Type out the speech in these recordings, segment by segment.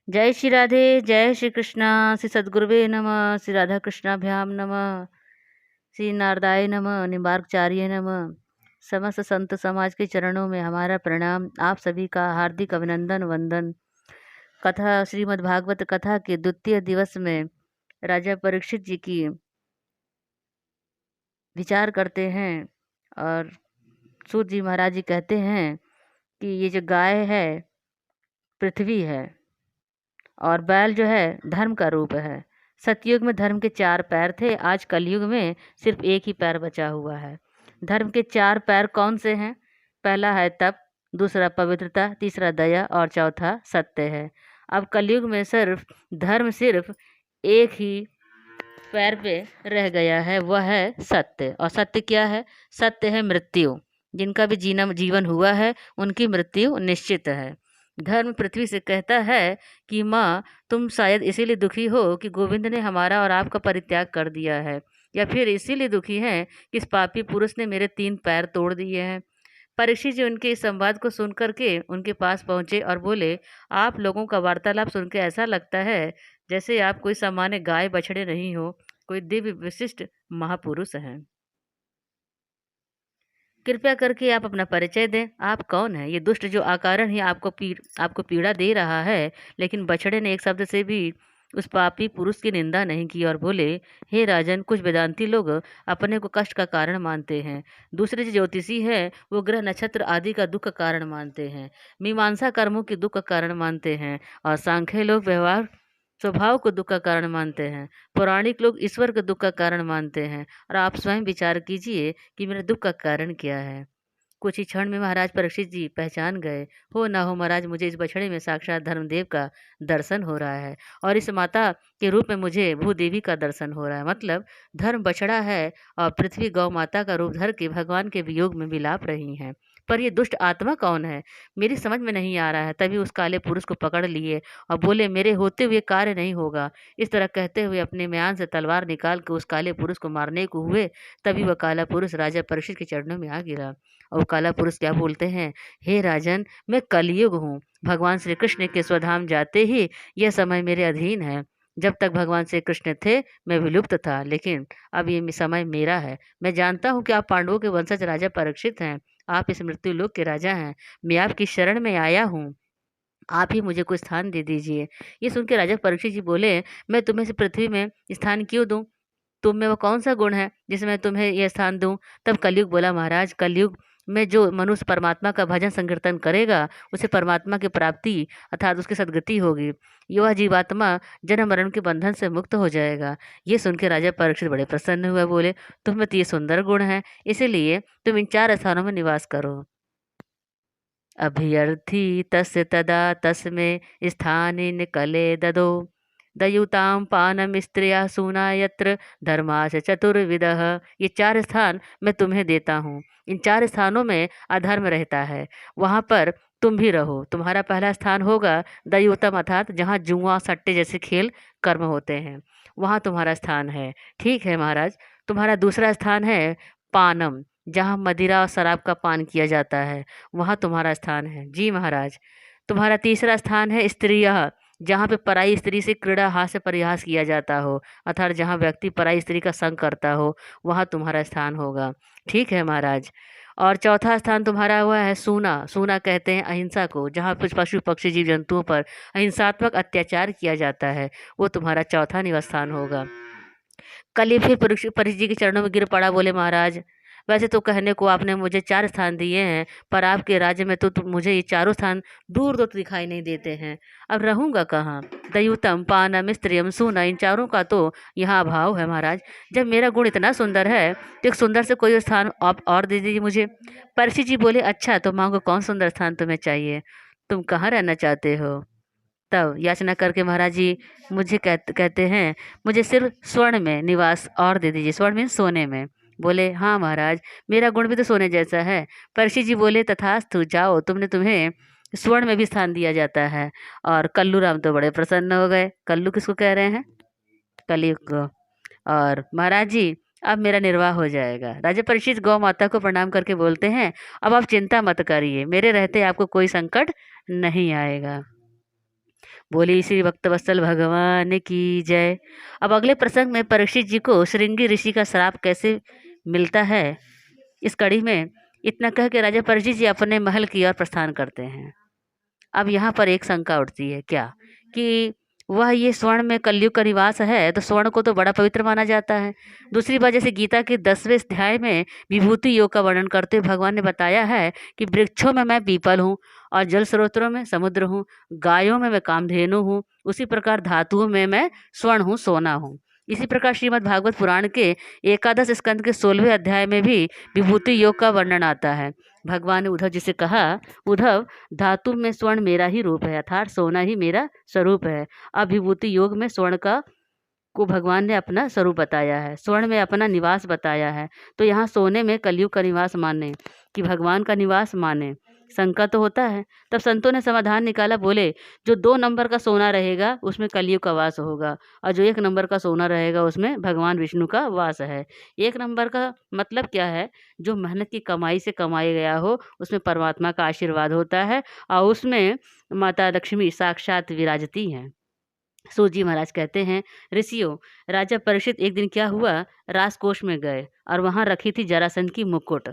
जय श्री राधे, जय श्री कृष्णा। श्री सद्गुरुवे नमः, श्री राधा कृष्णाभ्याम नमः, श्री नारदाय नमः, निम्बार्कचार्य नमः। समस्त संत समाज के चरणों में हमारा प्रणाम। आप सभी का हार्दिक अभिनंदन वंदन। कथा श्रीमद् भागवत कथा के द्वितीय दिवस में राजा परीक्षित जी की विचार करते हैं और सूत जी महाराज जी कहते हैं कि ये जो गाय है पृथ्वी है और बैल जो है धर्म का रूप है। सतयुग में धर्म के 4 पैर थे, आज कलयुग में सिर्फ एक ही पैर बचा हुआ है। धर्म के 4 पैर कौन से हैं? पहला है तप, दूसरा पवित्रता, तीसरा दया और चौथा सत्य है। अब कलयुग में सिर्फ एक ही पैर पे रह गया है, वह है सत्य। और सत्य क्या है? सत्य है मृत्यु। जिनका भी जीवन हुआ है उनकी मृत्यु निश्चित है। धर्म पृथ्वी से कहता है कि माँ, तुम शायद इसीलिए दुखी हो कि गोविंद ने हमारा और आपका परित्याग कर दिया है, या फिर इसीलिए दुखी हैं कि इस पापी पुरुष ने मेरे 3 पैर तोड़ दिए हैं। परीक्षित जी उनके इस संवाद को सुन करके उनके पास पहुंचे और बोले, आप लोगों का वार्तालाप सुन के ऐसा लगता है जैसे आप कोई सामान्य गाय बछड़े नहीं हो, कोई दिव्य विशिष्ट महापुरुष हैं। कृपया करके आप अपना परिचय दें। आप कौन हैं? ये दुष्ट जो अकारण ही आपको पीड़ा दे रहा है। लेकिन बछड़े ने एक शब्द से भी उस पापी पुरुष की निंदा नहीं की और बोले, हे राजन, कुछ वेदांती लोग अपने को कष्ट का कारण मानते हैं। दूसरे जो ज्योतिषी हैं वो ग्रह नक्षत्र आदि का दुख का कारण मानते हैं। मीमांसा कर्मों के दुख का कारण मानते हैं और सांख्य लोग व्यवहार स्वभाव को दुख का कारण मानते हैं। पौराणिक लोग ईश्वर को दुख का कारण मानते हैं। और आप स्वयं विचार कीजिए कि मेरे दुख का कारण क्या है। कुछ ही क्षण में महाराज परीक्षित जी पहचान गए। हो ना हो महाराज, मुझे इस बछड़े में साक्षात धर्मदेव का दर्शन हो रहा है और इस माता के रूप में मुझे भूदेवी का दर्शन हो रहा है। मतलब धर्म बछड़ा है और पृथ्वी गौ माता का रूप धर के भगवान के वियोग में विलाप रही हैं। पर ये दुष्ट आत्मा कौन है? मेरी समझ में नहीं आ रहा है। तभी उस काले पुरुष को पकड़ लिए और बोले, मेरे होते हुए कार्य नहीं होगा। इस तरह कहते हुए अपने म्यान से तलवार निकाल के उस काले पुरुष को मारने को हुए। तभी वह काला पुरुष राजा परीक्षित के चरणों में आ गिरा। और काला पुरुष क्या बोलते हैं, हे राजन, मैं कलयुग हूँ। भगवान श्री कृष्ण के स्वधाम जाते ही यह समय मेरे अधीन है। जब तक भगवान श्री कृष्ण थे मैं विलुप्त था, लेकिन अब ये समय मेरा है। मैं जानता हूँ कि आप पांडवों के वंशज राजा परीक्षित हैं। आप इस मृत्यु लोक के राजा हैं। मैं आपकी शरण में आया हूँ, आप ही मुझे कोई स्थान दे दीजिए। ये सुन के राजा परीक्षित जी बोले, मैं तुम्हें से पृथ्वी में स्थान क्यों दूं? तुम में वो कौन सा गुण है जिसमें मैं तुम्हें यह स्थान दूं? तब कलयुग बोला, महाराज, कलयुग में जो मनुष्य परमात्मा का भजन संकीर्तन करेगा उसे परमात्मा की प्राप्ति अर्थात उसकी सदगति होगी। यह जीवात्मा जन्म मरण के बंधन से मुक्त हो जाएगा। ये सुन के राजा परीक्षित बड़े प्रसन्न हुए। बोले, तुम में तो ये सुंदर गुण है, इसीलिए तुम इन 4 स्थानों में निवास करो। अभियर्थी तस्य तदा तस्मे स्थाने कले ददो दयुताम पानम स्त्रिया सूना यत्र धर्माश चतुर्विदः। ये 4 स्थान मैं तुम्हें देता हूँ। इन 4 स्थानों में अधर्म रहता है, वहाँ पर तुम भी रहो। तुम्हारा पहला स्थान होगा दयुतम अर्थात जहाँ जुआ सट्टे जैसे खेल कर्म होते हैं, वहाँ तुम्हारा स्थान है। ठीक है महाराज। तुम्हारा दूसरा स्थान है पानम, जहाँ मदिरा और शराब का पान किया जाता है, वहाँ तुम्हारा स्थान है। जी महाराज। तुम्हारा तीसरा स्थान है स्त्रियः, जहाँ पे पराई स्त्री से क्रीड़ा हास्य परिहास किया जाता हो, अर्थात जहाँ व्यक्ति पराई स्त्री का संग करता हो, वहाँ तुम्हारा स्थान होगा। ठीक है महाराज। और चौथा स्थान तुम्हारा हुआ है सूना। सूना कहते हैं अहिंसा को, जहाँ कुछ पशु पक्षी जीव जंतुओं पर अहिंसात्मक अत्याचार किया जाता है, वो तुम्हारा चौथा निवास स्थान होगा। कल ये फिर परीक्षित जी के चरणों में गिर पड़ा। बोले, महाराज, वैसे तो कहने को आपने मुझे 4 स्थान दिए हैं, पर आपके राज्य में तो मुझे ये चारों स्थान दूर दूर दिखाई नहीं देते हैं। अब रहूंगा कहाँ? दयुतम पानम स्त्रियम सूना, इन चारों का तो यहाँ अभाव है महाराज। जब मेरा गुण इतना सुंदर है तो एक सुंदर से कोई स्थान आप और दे दीजिए मुझे। परीक्षित जी बोले, अच्छा तो मांगो, कौन सुंदर स्थान तुम्हें चाहिए? तुम कहाँ रहना चाहते हो? तब याचना करके महाराज जी मुझे कहते हैं, मुझे सिर्फ स्वर्ण में निवास और दे दीजिए। स्वर्ण में सोने में। बोले, हाँ महाराज, मेरा गुण भी तो सोने जैसा है। परीक्षित जी बोले, तथास्तु, जाओ, तुम्हें स्वर्ण में भी स्थान दिया जाता है। और कल्लू राम तो बड़े प्रसन्न हो गए। कल्लू किसको कह रहे हैं? कलयुग को। और महाराज जी, अब मेरा निर्वाह हो जाएगा। राजा परीक्षित गौ माता को प्रणाम करके बोलते हैं, अब आप चिंता मत करिए, मेरे रहते आपको कोई संकट नहीं आएगा। बोली श्री भक्तवत्सल भगवान की जय। अब अगले प्रसंग में परीक्षित जी को श्रृंगी ऋषि का श्राप कैसे मिलता है, इस कड़ी में इतना कह के राजा परीक्षित जी अपने महल की ओर प्रस्थान करते हैं। अब यहाँ पर एक शंका उठती है, क्या कि वह ये स्वर्ण में कलयुग का निवास है, तो स्वर्ण को तो बड़ा पवित्र माना जाता है। दूसरी बात, जैसे गीता के 10वें अध्याय में विभूति योग का वर्णन करते हुए भगवान ने बताया है कि वृक्षों में मैं पीपल हूँ और जल स्रोतों में समुद्र हूँ, गायों में मैं कामधेनु हूँ, उसी प्रकार धातुओं में मैं स्वर्ण हूँ, सोना हूँ। इसी प्रकार श्रीमद् भागवत पुराण के एकादश स्कंद के 16वें अध्याय में भी विभूति योग का वर्णन आता है। भगवान ने उद्धव जी से कहा, उद्धव, धातु में स्वर्ण मेरा ही रूप है, अर्थात सोना ही मेरा स्वरूप है। अब विभूति योग में स्वर्ण का को भगवान ने अपना स्वरूप बताया है, स्वर्ण में अपना निवास बताया है। तो यहाँ सोने में कलयुग का निवास माने कि भगवान का निवास माने, शंका तो होता है। तब संतों ने समाधान निकाला, बोले जो 2 नंबर का सोना रहेगा उसमें कलयुग का वास होगा, और जो 1 नंबर का सोना रहेगा उसमें भगवान विष्णु का वास है। 1 नंबर का मतलब क्या है, जो मेहनत की कमाई से कमाया गया हो उसमें परमात्मा का आशीर्वाद होता है, और उसमें माता लक्ष्मी साक्षात विराजती हैं। सूत जी महाराज कहते हैं, ऋषियों, राजा परीक्षित एक दिन क्या हुआ, राजकोष में गए और वहां रखी थी जरासंध की मुकुट।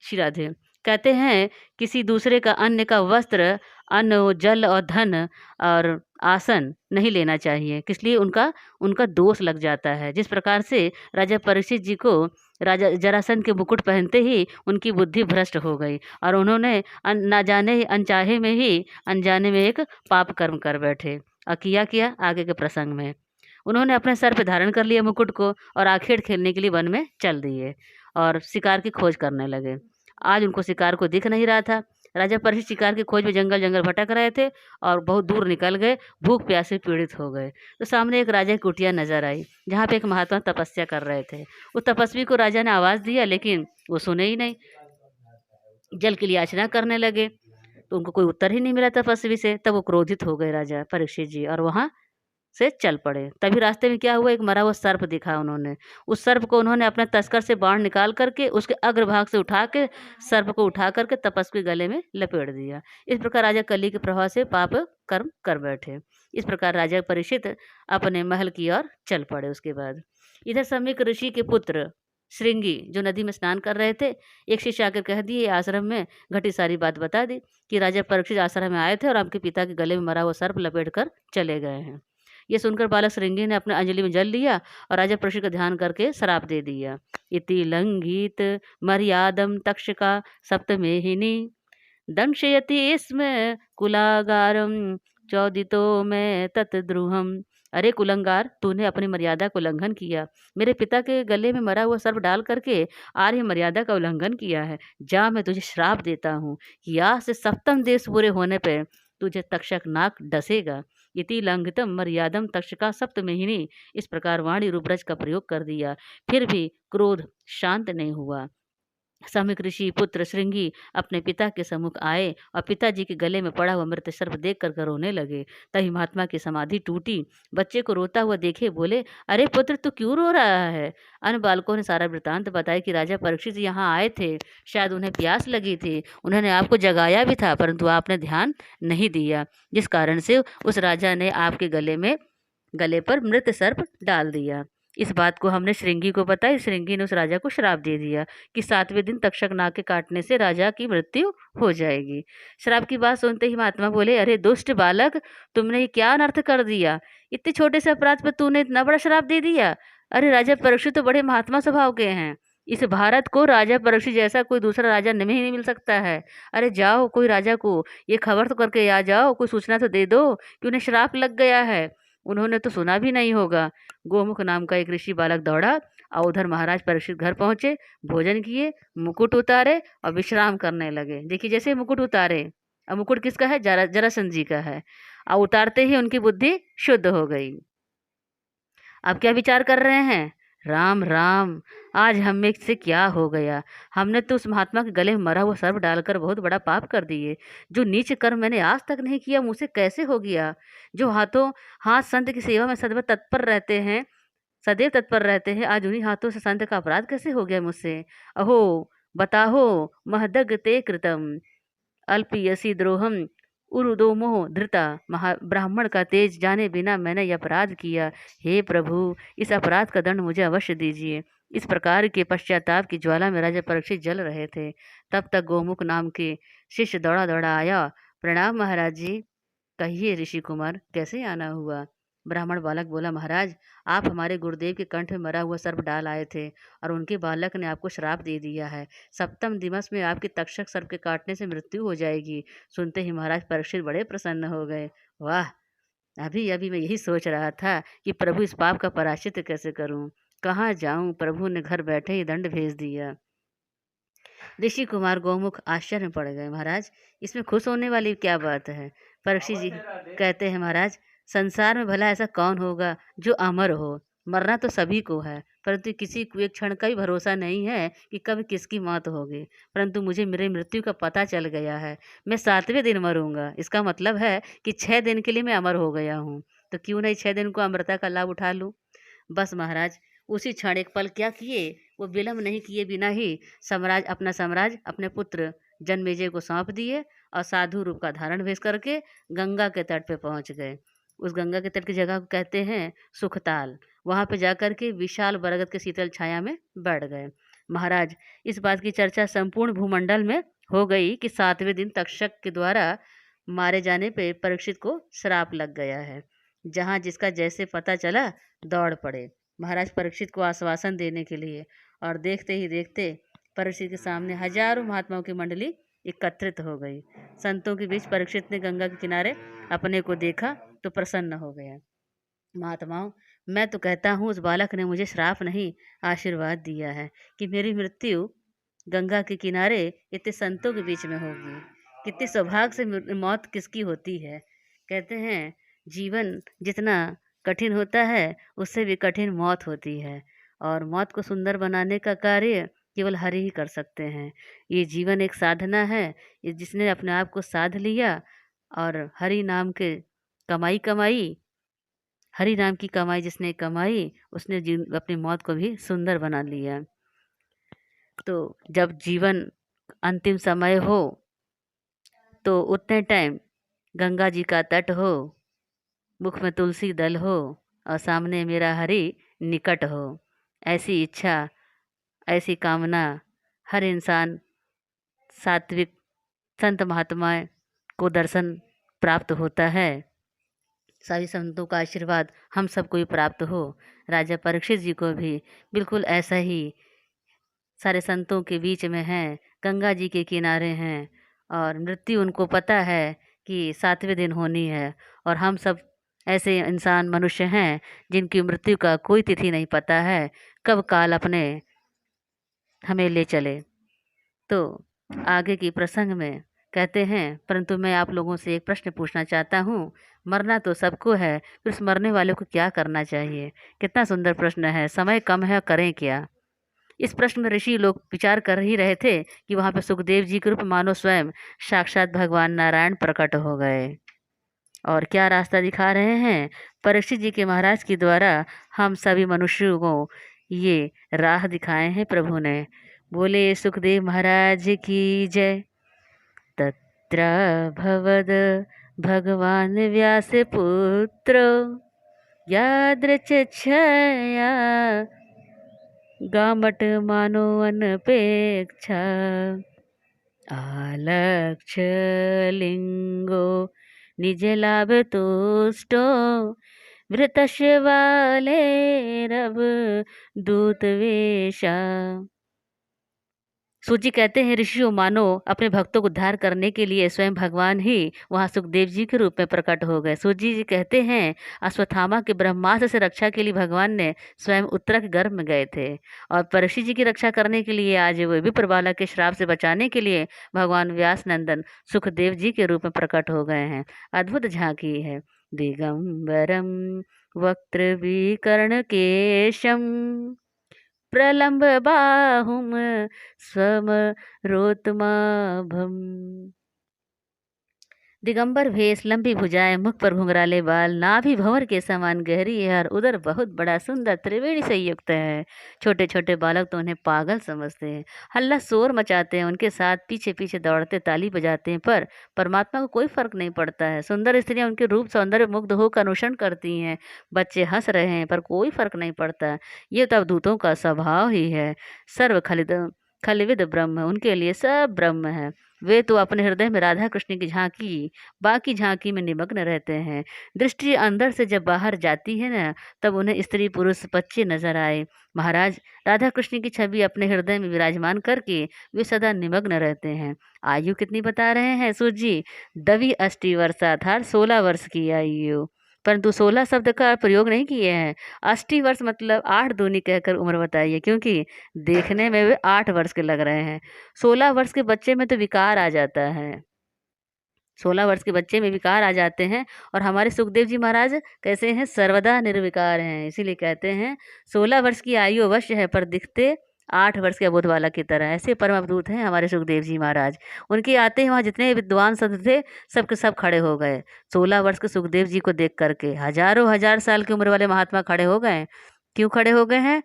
श्री राधे कहते हैं, किसी दूसरे का अन्य का वस्त्र, अन्न, जल और धन और आसन नहीं लेना चाहिए, किसलिए उनका उनका दोष लग जाता है। जिस प्रकार से राजा परीक्षित जी को राजा जरासंध के मुकुट पहनते ही उनकी बुद्धि भ्रष्ट हो गई और उन्होंने ना जाने अनचाहे में ही अनजाने में एक पाप कर्म कर बैठे। और किया आगे के प्रसंग में उन्होंने अपने सर पे धारण कर लिया मुकुट को और आखेड़ खेलने के लिए वन में चल दिए और शिकार की खोज करने लगे। आज उनको शिकार को दिख नहीं रहा था। राजा परीक्षित शिकार की खोज में जंगल जंगल भटक रहे थे और बहुत दूर निकल गए, भूख प्यास से पीड़ित हो गए। तो सामने एक राजा की कुटिया नजर आई, जहाँ पे एक महात्मा तपस्या कर रहे थे। उस तपस्वी को राजा ने आवाज़ दिया, लेकिन वो सुने ही नहीं। जल के लिए याचना करने लगे तो उनको कोई उत्तर ही नहीं मिला तपस्वी से। तब वो क्रोधित हो गए राजा परीक्षित जी और वहाँ से चल पड़े। तभी रास्ते में क्या हुआ, एक मरा हुआ सर्प दिखा उन्होंने। उस सर्प को उन्होंने अपने तस्कर से बाण निकाल करके उसके अग्रभाग से उठा के सर्प को उठा करके तपस्वी गले में लपेट दिया। इस प्रकार राजा कली के प्रभाव से पाप कर्म कर बैठे। इस प्रकार राजा परीक्षित अपने महल की ओर चल पड़े। उसके बाद इधर सम्यक ऋषि के पुत्र श्रृंगी जो नदी में स्नान कर रहे थे, एक शिष्य आकर कह दिए, आश्रम में घटी सारी बात बता दी कि राजा परीक्षित आश्रम में आए थे और आपके पिता के गले में मरा हुआ सर्प लपेट कर चले गए हैं। ये सुनकर बालक श्रृंगी ने अपने अंजलि में जल लिया और राजा परीक्षित का ध्यान करके श्राप दे दिया। इति लंघित मर्यादम तक्षका सप्तमेहिनी दंशयति स्म कुलागारम चौदितो में तत्द्रुहम। अरे कुलंगार, तूने अपनी मर्यादा का उल्लंघन किया, मेरे पिता के गले में मरा हुआ सर्प डाल करके आर्य मर्यादा का उल्लंघन किया है। जा, मैं तुझे श्राप देता हूँ कि आज से सप्तम देश पूरे होने पर तुझे तक्षक नाक डसेगा। इति लंघितम मर्यादम तक्षका सप्तमेहिनी। इस प्रकार वाणी रूपरज का प्रयोग कर दिया, फिर भी क्रोध शांत नहीं हुआ। सम्यक ऋषि पुत्र श्रृंगी अपने पिता के सम्मुख आए और पिताजी के गले में पड़ा हुआ मृत सर्प देख कर रोने लगे। तभी महात्मा की समाधि टूटी। बच्चे को रोता हुआ देखे बोले, अरे पुत्र, तू क्यों रो रहा है। अन्य बालकों ने सारा वृतांत बताया कि राजा परीक्षित यहाँ आए थे, शायद उन्हें प्यास लगी थी, उन्होंने आपको जगाया भी था, परंतु आपने ध्यान नहीं दिया, जिस कारण से उस राजा ने आपके गले पर मृत सर्प डाल दिया। इस बात को हमने श्रृंगी को बताई। श्रृंगी ने उस राजा को श्राप दे दिया कि 7वें दिन तक्षक नाग के काटने से राजा की मृत्यु हो जाएगी। श्राप की बात सुनते ही महात्मा बोले, अरे दुष्ट बालक, तुमने ये क्या अनर्थ कर दिया। इतने छोटे से अपराध पर तूने इतना बड़ा श्राप दे दिया। अरे राजा परीक्षित तो बड़े महात्मा स्वभाव के हैं, इस भारत को राजा परीक्षित जैसा कोई दूसरा राजा नहीं मिल सकता है। अरे जाओ, कोई राजा को ये खबर तो करके आ जाओ, कोई सूचना तो दे दो कि उन्हें श्राप लग गया है। उन्होंने तो सुना भी नहीं होगा। गोमुख नाम का एक ऋषि बालक दौड़ा और उधर महाराज परीक्षित घर पहुंचे, भोजन किए, मुकुट उतारे और विश्राम करने लगे। देखिए, जैसे मुकुट उतारे, और मुकुट किसका है, जरासंध जी का है, और उतारते ही उनकी बुद्धि शुद्ध हो गई। अब क्या विचार कर रहे हैं, राम राम, आज हमें से क्या हो गया। हमने तो उस महात्मा के गले में मरा हुआ सर्प डालकर बहुत बड़ा पाप कर दिए। जो नीच कर्म मैंने आज तक नहीं किया, मुझसे कैसे हो गया। जो हाथों हाथ संत की सेवा में सदैव तत्पर रहते हैं, सदैव तत्पर रहते हैं, आज उन्हीं हाथों से संत का अपराध कैसे हो गया मुझसे। अहो बताहो महदग ते कृतम अल्पयसी द्रोहम उरुदोमो धृता ब्राह्मण का तेज जाने बिना मैंने यह अपराध किया। हे प्रभु, इस अपराध का दंड मुझे अवश्य दीजिए। इस प्रकार के पश्चाताप की ज्वाला में राजा परीक्षित जल रहे थे। तब तक गोमुख नाम के शिष्य दौड़ा दौड़ा आया। प्रणाम महाराज जी। कहिए ऋषि कुमार, कैसे आना हुआ? ब्राह्मण बालक बोला, महाराज, आप हमारे गुरुदेव के कंठ में मरा हुआ सर्प डाल आए थे और उनके बालक ने आपको श्राप दे दिया है। सप्तम दिवस में आपकी तक्षक सर्प के काटने से मृत्यु हो जाएगी। सुनते ही महाराज परीक्षित बड़े प्रसन्न हो गए। वाह, अभी अभी मैं यही सोच रहा था कि प्रभु इस पाप का प्रायश्चित कैसे करूं, कहाँ जाऊं। प्रभु ने घर बैठे ही दंड भेज दिया। ऋषि कुमार गोमुख आश्चर्य में पड़ गए। महाराज, इसमें खुश होने वाली क्या बात है? परीक्षित जी कहते हैं, महाराज, संसार में भला ऐसा कौन होगा जो अमर हो? मरना तो सभी को है, परंतु किसी को एक क्षण का भी भरोसा नहीं है कि कब किसकी मौत होगी। परंतु मुझे मेरी मृत्यु का पता चल गया है। मैं 7वें दिन मरूंगा। इसका मतलब है कि 6 दिन के लिए मैं अमर हो गया हूँ। तो क्यों नहीं 6 दिन को अमरता का लाभ उठा लूँ? बस महाराज, उसी क्षण एक पल क्या किए, वो विलम्ब नहीं किए बिना ही अपना साम्राज्य अपने पुत्र जन्मेजय को सौंप दिए और साधु रूप का धारण भेष करके गंगा के तट पे पहुंच गए। उस गंगा के तट की जगह को कहते हैं सुखताल। वहां पे जाकर के विशाल बरगद के शीतल छाया में बैठ गए। महाराज, इस बात की चर्चा संपूर्ण भूमंडल में हो गई कि 7वें दिन तक्षक के द्वारा मारे जाने पे परीक्षित को श्राप लग गया है। जहाँ जिसका जैसे पता चला दौड़ पड़े महाराज परीक्षित को आश्वासन देने के लिए। और देखते ही देखते परीक्षित के सामने हजारों महात्माओं की मंडली एकत्रित हो गई। संतों के बीच परीक्षित ने गंगा के किनारे अपने को देखा तो प्रसन्न हो गया। महात्माओं, मैं तो कहता हूँ उस बालक ने मुझे श्राप नहीं आशीर्वाद दिया है कि मेरी मृत्यु गंगा के किनारे इतने संतों के बीच में होगी। कितने सौभाग्य से मौत किसकी होती है। कहते हैं जीवन जितना कठिन होता है उससे भी कठिन मौत होती है, और मौत को सुंदर बनाने का कार्य केवल हरि ही कर सकते हैं। ये जीवन एक साधना है। ये जिसने अपने आप को साध लिया और हरि नाम के कमाई कमाई, हरि नाम की कमाई जिसने कमाई, उसने अपनी मौत को भी सुंदर बना लिया। तो जब जीवन अंतिम समय हो तो उतने टाइम गंगा जी का तट हो, मुख में तुलसी दल हो और सामने मेरा हरि निकट हो। ऐसी इच्छा, ऐसी कामना हर इंसान सात्विक संत महात्मा को दर्शन प्राप्त होता है। सभी संतों का आशीर्वाद हम सबको भी प्राप्त हो। राजा परीक्षित जी को भी बिल्कुल ऐसा ही सारे संतों के बीच में हैं, गंगा जी के किनारे हैं और मृत्यु उनको पता है कि 7वें दिन होनी है। और हम सब ऐसे इंसान मनुष्य हैं जिनकी मृत्यु का कोई तिथि नहीं पता है, कब काल अपने हमें ले चले। तो आगे की प्रसंग में कहते हैं, परंतु मैं आप लोगों से एक प्रश्न पूछना चाहता हूँ। मरना तो सबको है, फिर उस मरने वाले को क्या करना चाहिए? कितना सुंदर प्रश्न है। समय कम है, करें क्या? इस प्रश्न में ऋषि लोग विचार कर ही रहे थे कि वहां पर सुखदेव जी के रूप मानो स्वयं साक्षात भगवान नारायण प्रकट हो गए और क्या रास्ता दिखा रहे हैं। परीक्षित जी के महाराज के द्वारा हम सभी मनुष्यों को ये राह दिखाए हैं प्रभु ने। बोले सुखदेव महाराज की जय। तत्र भवद भगवान व्यास पुत्र यादृच्छया गामट मानो अनपेक्षा आलक्ष्य लिंगो निज लाभ तुष्टो वृतस्य वाले रब दूत वेशा। सूत जी कहते हैं, ऋषियों मानो अपने भक्तों को उद्धार करने के लिए स्वयं भगवान ही वहां सुखदेव जी के रूप में प्रकट हो गए। सूत जी कहते हैं, अश्वत्थामा के ब्रह्मास्त्र से रक्षा के लिए भगवान ने स्वयं उत्तरा के गर्भ में गए थे और परीक्षित जी की रक्षा करने के लिए आज वे विप्र बालक के श्राप से बचाने के लिए भगवान व्यास नंदन सुखदेव जी के रूप में प्रकट हो गए हैं। अद्भुत झांकी है। दिगंबरम वक्त्र विकर्ण केशम प्रलंब बाहुम स्वम रोतमाभम। दिगंबर भेष, लंबी भुजाएं, मुख पर घुंघराले बाल, नाभि भंवर के समान गहरी है और उदर बहुत बड़ा सुंदर त्रिवेणी से युक्त है। छोटे छोटे बालक तो उन्हें पागल समझते हैं, हल्ला शोर मचाते हैं, उनके साथ पीछे पीछे दौड़ते ताली बजाते हैं, पर परमात्मा को कोई फर्क नहीं पड़ता है। सुंदर स्त्रियां उनके रूप सौंदर्य मुग्ध होकर अनुसरण करती हैं, बच्चे हंस रहे हैं पर कोई फर्क नहीं पड़ता। ये तो अवधूतों का स्वभाव ही है। सर्व खलिद खलविद ब्रह्म, उनके लिए सब ब्रह्म है। वे तो अपने हृदय में राधा कृष्ण की झांकी, बाकी झांकी में निमग्न रहते हैं। दृष्टि अंदर से जब बाहर जाती है ना, तब उन्हें स्त्री पुरुष बच्चे नजर आए। महाराज, राधा कृष्ण की छवि अपने हृदय में विराजमान करके वे सदा निमग्न रहते हैं। आयु कितनी बता रहे हैं सूत जी? दवी अष्टि वर्षा अर्थात 16 वर्ष की आयु, परंतु 16 शब्द का प्रयोग नहीं किए हैं। अष्टि वर्ष मतलब 8 दूनी कहकर उम्र बताइए, क्योंकि देखने में वे 8 वर्ष के लग रहे हैं। 16 वर्ष के बच्चे में तो विकार आ जाता है, 16 वर्ष के बच्चे में विकार आ जाते हैं। और हमारे सुखदेव जी महाराज कैसे हैं? सर्वदा निर्विकार हैं। इसीलिए कहते हैं 16 वर्ष की आयु अवश्य है, पर दिखते 8 वर्ष के अबोध बालक की तरह। ऐसे परम अवधूत हैं हमारे सुखदेव जी महाराज। उनके आते ही वहाँ जितने विद्वान संत थे, सब के सब खड़े हो गए। 16 वर्ष के सुखदेव जी को देख करके हजारों हजार साल की उम्र वाले महात्मा खड़े हो गए। क्यों खड़े हो गए हैं?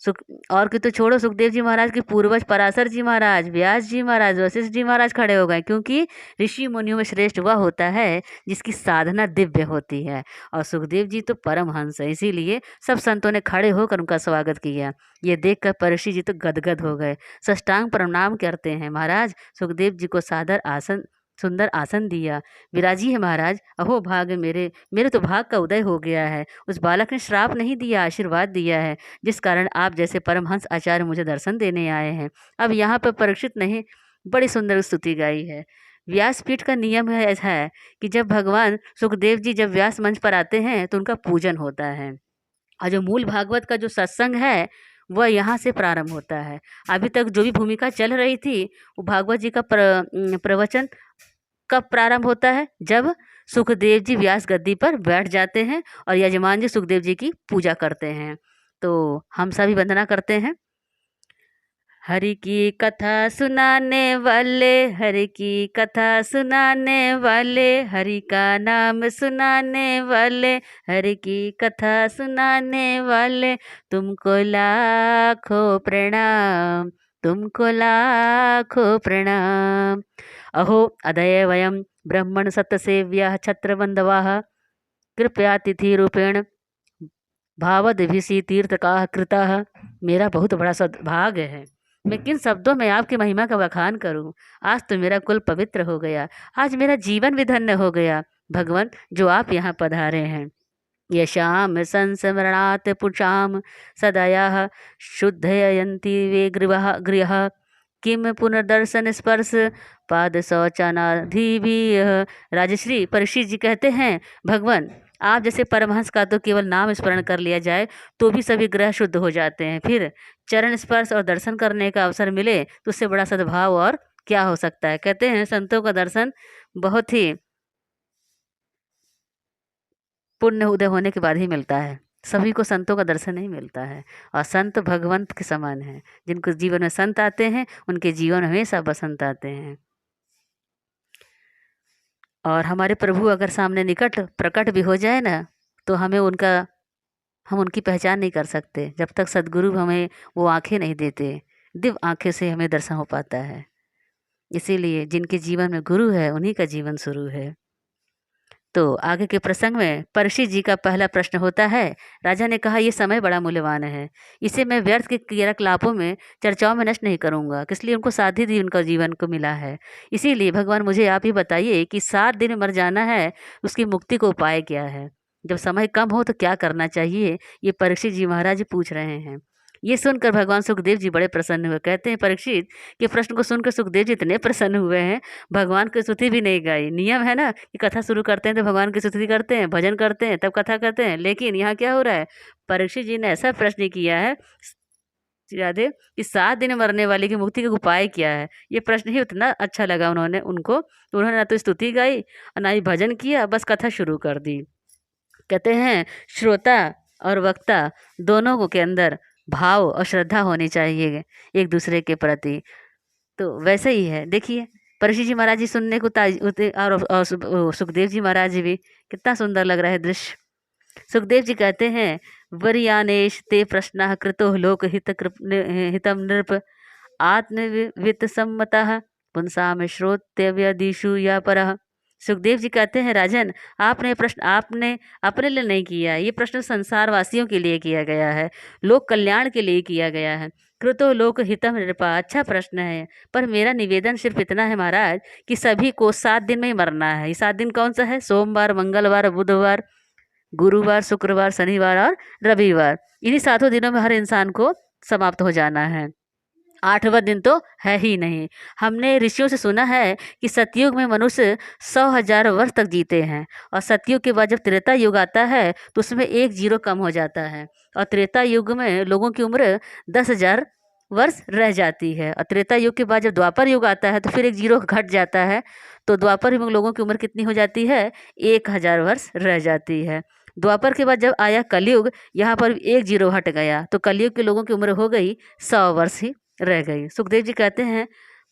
सुख और कि तो छोड़ो, सुखदेव जी महाराज के पूर्वज पराशर जी महाराज, व्यास जी महाराज, वशिष्ठ जी महाराज खड़े हो गए, क्योंकि ऋषि मुनियों में श्रेष्ठ वह होता है जिसकी साधना दिव्य होती है। और सुखदेव जी तो परमहंस है, इसीलिए सब संतों ने खड़े होकर उनका स्वागत किया। ये देखकर परीक्षित जी तो गदगद हो गए, साष्टांग प्रणाम करते हैं। महाराज, सुखदेव जी को सादर आसन, सुंदर आसन दिया। विराजी महाराज। अहो भाग मेरे, मेरे तो भाग का उदय हो गया है। उस बालक ने श्राप नहीं दिया, आशीर्वाद दिया है, जिस कारण आप जैसे परमहंस आचार्य मुझे दर्शन देने आए हैं। अब यहाँ पर परीक्षित ने बड़ी सुंदर स्तुति गाई है। व्यासपीठ का नियम है ऐसा है कि जब भगवान सुखदेव जी जब व्यास मंच पर आते हैं तो उनका पूजन होता है, और जो मूल भागवत का जो सत्संग है वह यहाँ से प्रारंभ होता है। अभी तक जो भी भूमिका चल रही थी, वो भागवत जी का प्रवचन कब प्रारंभ होता है? जब सुखदेव जी व्यास गद्दी पर बैठ जाते हैं और यजमान जी सुखदेव जी की पूजा करते हैं। तो हम सभी वंदना करते हैं। हरि की कथा सुनाने वाले, हरि की कथा सुनाने वाले, हरि का नाम सुनाने वाले, हरि की कथा सुनाने वाले, तुमको लाखों प्रणाम, तुमको लाखों प्रणाम। अहो अदय वयम ब्रह्मण सत्यसेव्या छत्रबंधवा कृपयातिथि भावदभिषि तीर्थका कृता। मेरा बहुत बड़ा सद्भाग्य है, मैं किन शब्दों में आपकी महिमा का बखान करूं। आज तो मेरा कुल पवित्र हो गया, आज मेरा जीवन भी धन्य हो गया। भगवान, जो आप यहाँ पधारे हैं, यशाम संस्मरणात् पुषाम सदया शुद्धयन्ति वे गृह किम पुनर्दर्शन स्पर्श पाद शौचानाधिभिः। राजश्री परीक्षित जी कहते हैं, भगवान, आप जैसे परमहंस का तो केवल नाम स्मरण कर लिया जाए तो भी सभी ग्रह शुद्ध हो जाते हैं, फिर चरण स्पर्श और दर्शन करने का अवसर मिले तो उससे बड़ा सद्भाव और क्या हो सकता है। कहते हैं संतों का दर्शन बहुत ही पुण्य उदय होने के बाद ही मिलता है, सभी को संतों का दर्शन नहीं मिलता है। और संत भगवंत के समान है, जिनको जीवन में संत आते हैं उनके जीवन में हमेशा बसंत आते हैं। और हमारे प्रभु अगर सामने निकट प्रकट भी हो जाए ना, तो हम उनकी पहचान नहीं कर सकते जब तक सदगुरु हमें वो आंखें नहीं देते। दिव्य आंखें से हमें दर्शन हो पाता है। इसीलिए जिनके जीवन में गुरु है उन्हीं का जीवन शुरू है। तो आगे के प्रसंग में परीक्षित जी का पहला प्रश्न होता है। राजा ने कहा, ये समय बड़ा मूल्यवान है, इसे मैं व्यर्थ के क्रियाकलापों में, चर्चाओं में नष्ट नहीं करूंगा, इसलिए उनको 7 ही दिन उनका जीवन को मिला है। इसीलिए भगवान मुझे आप ही बताइए कि 7 दिन में मर जाना है, उसकी मुक्ति का उपाय क्या है? जब समय कम हो तो क्या करना चाहिए? ये परीक्षित जी महाराज पूछ रहे हैं। ये सुनकर भगवान सुखदेव जी बड़े प्रसन्न हुए। कहते हैं परीक्षित के प्रश्न को सुनकर सुखदेव जी इतने प्रसन्न हुए हैं, भगवान की स्तुति भी नहीं गाई। नियम है ना कि कथा शुरू करते हैं तो भगवान की स्तुति करते हैं, भजन करते हैं, तब कथा करते हैं। लेकिन यहाँ क्या हो रहा है, परीक्षित जी ने ऐसा प्रश्न किया है राधे कि 7 दिन मरने वाले की मुक्ति का उपाय क्या है। ये प्रश्न ही उतना अच्छा लगा उनको, तो उन्होंने ना तो स्तुति गाई और ना ही भजन किया, बस कथा शुरू कर दी। कहते हैं श्रोता और वक्ता दोनों को के अंदर भाव और श्रद्धा होनी चाहिए एक दूसरे के प्रति। तो वैसे ही है, देखिए परीक्षित जी महाराज जी सुनने को और सुखदेव जी महाराज जी भी, कितना सुंदर लग रहा है दृश्य। सुखदेव जी कहते हैं, वरियानेश ते प्रश्न कृतो लोक हितम नृप आत्मवित सम्मतः पुंसाम श्रोतव्यदिषु या परः। सुखदेव जी कहते हैं, राजन, आपने प्रश्न आपने अपने लिए नहीं किया, ये प्रश्न संसार वासियों के लिए किया गया है, लोक कल्याण के लिए किया गया है। कृतो लोक हितम नृपा, अच्छा प्रश्न है, पर मेरा निवेदन सिर्फ इतना है महाराज कि सभी को 7 दिन में ही मरना है। ये 7 दिन कौन सा है? सोमवार, मंगलवार, बुधवार, गुरुवार, शुक्रवार, शनिवार और रविवार। इन्हीं 7 दिनों में हर इंसान को समाप्त हो जाना है। 8वां दिन तो है ही नहीं। हमने ऋषियों से सुना है कि सतयुग में मनुष्य 100,000 वर्ष तक जीते हैं, और सतयुग के बाद जब त्रेता युग आता है तो उसमें 1 जीरो कम हो जाता है, और त्रेता युग में लोगों की उम्र 10,000 वर्ष रह जाती है। और त्रेता युग के बाद जब द्वापर युग आता है तो फिर 1 जीरो घट जाता है, तो द्वापर युग में लोगों की उम्र कितनी हो जाती है? 1,000 वर्ष रह जाती है। द्वापर के बाद जब आया कलयुग, यहाँ पर 1 जीरो हट गया, तो कलयुग के लोगों की उम्र हो गई 100 वर्ष ही रह गई। सुखदेव जी कहते हैं,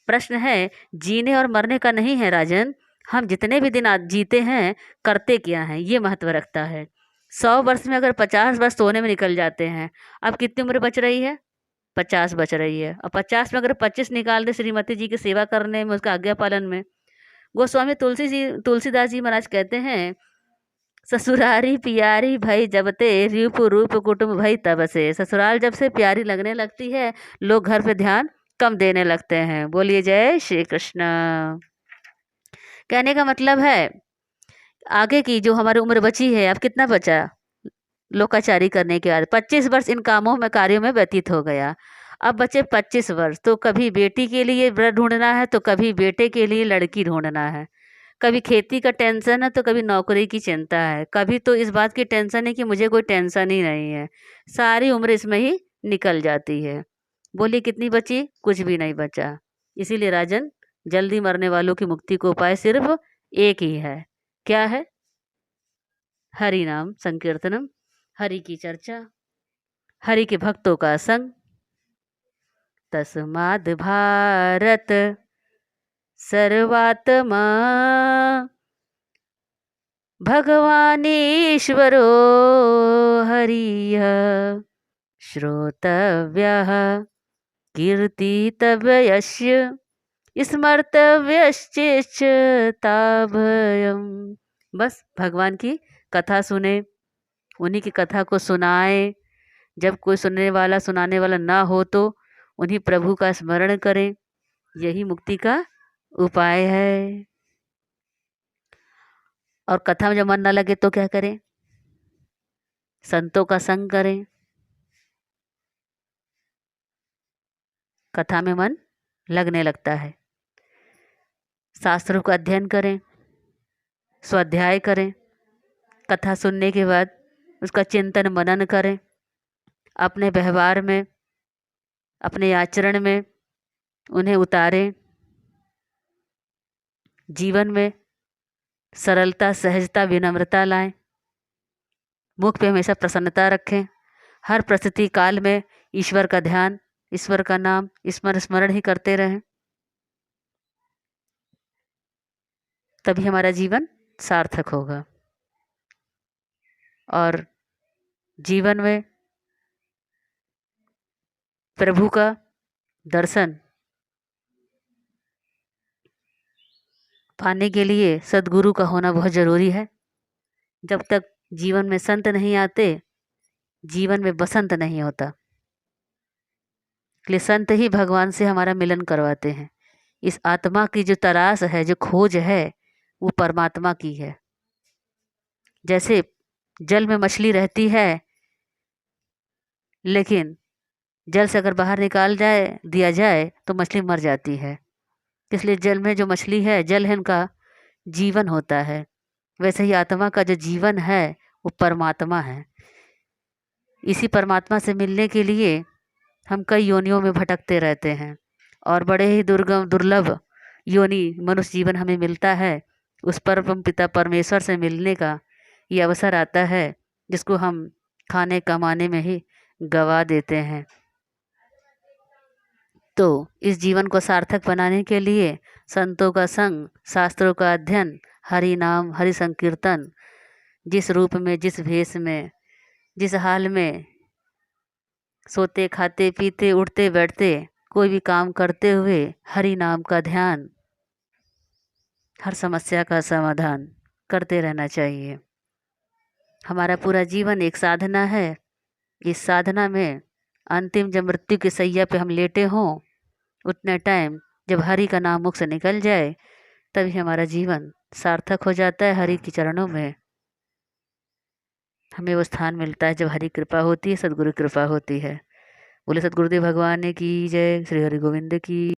प्रश्न है जीने और मरने का नहीं है राजन, हम जितने भी दिन आज जीते हैं करते क्या हैं, ये महत्व रखता है। 100 वर्ष में अगर 50 वर्ष सोने में निकल जाते हैं, अब कितनी उम्र बच रही है? 50 बच रही है। और 50 में अगर 25 निकाल दे श्रीमती जी की सेवा करने में, उसका आज्ञा पालन में। गोस्वामी तुलसीदास जी महाराज कहते हैं, ससुरारी प्यारी भई जब ते रूप रूप कुटुम्ब भई तब से। ससुराल जब से प्यारी लगने लगती है, लोग घर पे ध्यान कम देने लगते हैं। बोलिए जय श्री कृष्ण। कहने का मतलब है, आगे की जो हमारी उम्र बची है, अब कितना बचा? लोकाचारी करने के बाद 25 वर्ष इन कामों में, कार्यों में व्यतीत हो गया। अब बचे 25 वर्ष, तो कभी बेटी के लिए वर ढूंढना है, तो कभी बेटे के लिए लड़की ढूंढना है। कभी खेती का टेंशन है, तो कभी नौकरी की चिंता है, कभी तो इस बात की टेंशन है कि मुझे कोई टेंशन ही नहीं है। सारी उम्र इसमें ही निकल जाती है। बोली कितनी बची? कुछ भी नहीं बचा। इसीलिए राजन, जल्दी मरने वालों की मुक्ति को उपाय सिर्फ एक ही है। क्या है? हरि नाम संकीर्तनम, हरि की चर्चा, हरि के भक्तों का संग। तस्माद् भारत सर्वात्मा भगवानीश्वरो हरिः श्रोतव्यः कीर्तितव्यस्य स्मर्तव्यश्चेष्टाभयम्। बस भगवान की कथा सुने, उन्हीं की कथा को सुनाएं। जब कोई सुनने वाला सुनाने वाला ना हो तो उन्हीं प्रभु का स्मरण करें, यही मुक्ति का उपाय है। और कथा में जब मन न लगे तो क्या करें? संतों का संग करें, कथा में मन लगने लगता है। शास्त्रों का अध्ययन करें, स्वाध्याय करें, कथा सुनने के बाद उसका चिंतन मनन करें, अपने व्यवहार में, अपने आचरण में उन्हें उतारें। जीवन में सरलता, सहजता, विनम्रता लाएं, मुख पे हमेशा प्रसन्नता रखें। हर परिस्थिति काल में ईश्वर का ध्यान, ईश्वर का नाम, स्मरण ही करते रहें, तभी हमारा जीवन सार्थक होगा। और जीवन में प्रभु का दर्शन पाने के लिए सद्गुरु का होना बहुत ज़रूरी है। जब तक जीवन में संत नहीं आते, जीवन में बसंत नहीं होता। इसलिए संत ही भगवान से हमारा मिलन करवाते हैं। इस आत्मा की जो तलाश है, जो खोज है, वो परमात्मा की है। जैसे जल में मछली रहती है, लेकिन जल से अगर बाहर निकाल दिया जाए तो मछली मर जाती है। इसलिए जल में जो मछली है, जल है उनका जीवन होता है। वैसे ही आत्मा का जो जीवन है वो परमात्मा है। इसी परमात्मा से मिलने के लिए हम कई योनियों में भटकते रहते हैं, और बड़े ही दुर्लभ योनि मनुष्य जीवन हमें मिलता है। उस परम पिता परमेश्वर से मिलने का ये अवसर आता है, जिसको हम खाने कमाने में ही गवा देते हैं। तो इस जीवन को सार्थक बनाने के लिए संतों का संग, शास्त्रों का अध्ययन, हरि नाम, हरि संकीर्तन, जिस रूप में, जिस भेष में, जिस हाल में, सोते खाते पीते उठते बैठते, कोई भी काम करते हुए हरि नाम का ध्यान, हर समस्या का समाधान करते रहना चाहिए। हमारा पूरा जीवन एक साधना है। इस साधना में अंतिम जब मृत्यु की सैया पे हम लेटे हों, उतने टाइम जब हरि का नाम मुख से निकल जाए, तभी हमारा जीवन सार्थक हो जाता है। हरि के चरणों में हमें वो स्थान मिलता है जब हरि कृपा होती है, सदगुरु कृपा होती है। बोले सदगुरुदेव भगवान की जय। श्री हरि गोविंद की